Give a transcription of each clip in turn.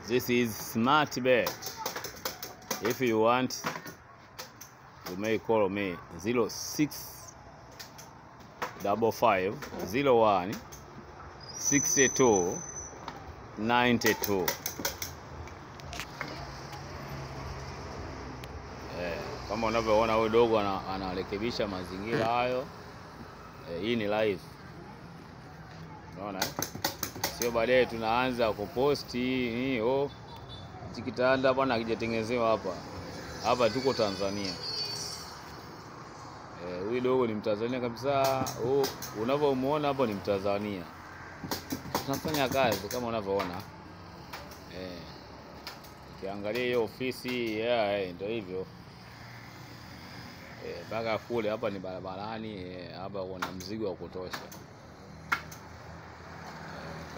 This is smart bed. If you want, you may call me 0655016292. Kama unavyoona huyo dogo anarekebisha mazingira hayo. Hii ni live. Unaona? Sio baadaye tunaanza kuposti hiyo kitanda bwana kijatengenezewa hapa. Hapa tuko Tanzania. Huyu dogo ni Mtanzania kabisa. Unavyomuona hapo ni Mtanzania. Tunafanya kazi kama unavyoona. Ukiangalia hiyo ofisi, ndio hivyo. Mpaka kule hapa ni barabarani, hapa kuna mzigo wa kutosha.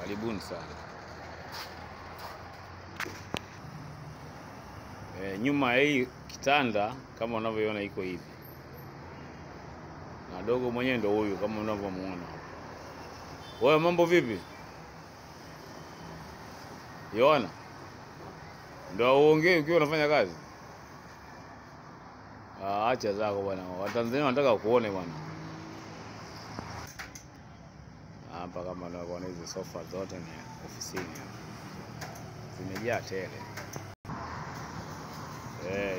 Karibuni sana. Nyuma ya hii kitanda kama unavyoona iko hivi. Na dogo mwenyewe ndio huyu kama unavyomuona. Wewe mambo vipi? Yohana. Ndio uongee ukiwa unafanya kazi? Acha zako bwana. Watanzania wanataka kuone bwana. Hapa kama unavyoona hizo sofa zote ni ofisini. Zimejaa tele.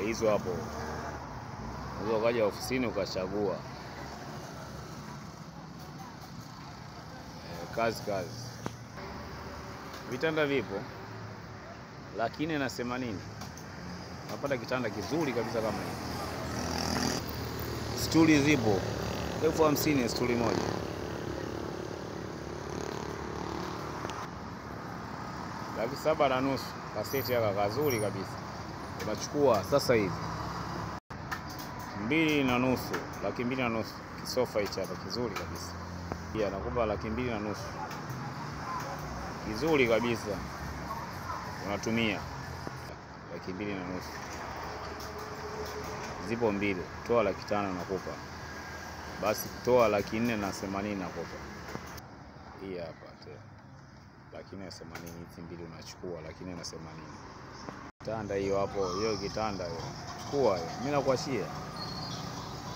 Hizo hapo. Unaweza kaja ofisini ukachagua. Kazi. Vitanda vipo. Lakini nasema nini? Napata kitanda kizuri kabisa kama hiki. Stuli zipo. 50,000 stuli moja. Laki 7.5 kaseti yaka kazuri kabisa. Unachukua sasa hivi 2.5, laki 2.5 kisofa hicho hapa kizuri kabisa. Pia nakupa laki 2.5. Kizuri kabisa. Unatumia laki 2.5. Zipo mbili, toa laki 5 nakupa. Basi toa laki 480 nakupa. Hii hapa tena. Laki 480 hizi mbili unachukua laki 480. Kitanda hiyo hapo, hiyo kitanda hiyo. Chukua hiyo. Mimi nakuashia.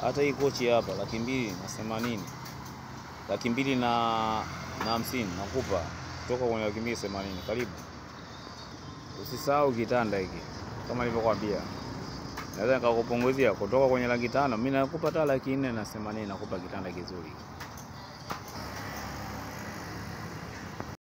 Hata hii kochi hapa laki 280. Laki 250 nakupa. Kutoka kwenye laki 280. Karibu. Usisahau kitanda hiki. Kama nilivyokuambia. Naweza nikakupunguzia kutoka kwenye laki 5, mimi nakupa hata laki 480 nakupa kitanda kizuri.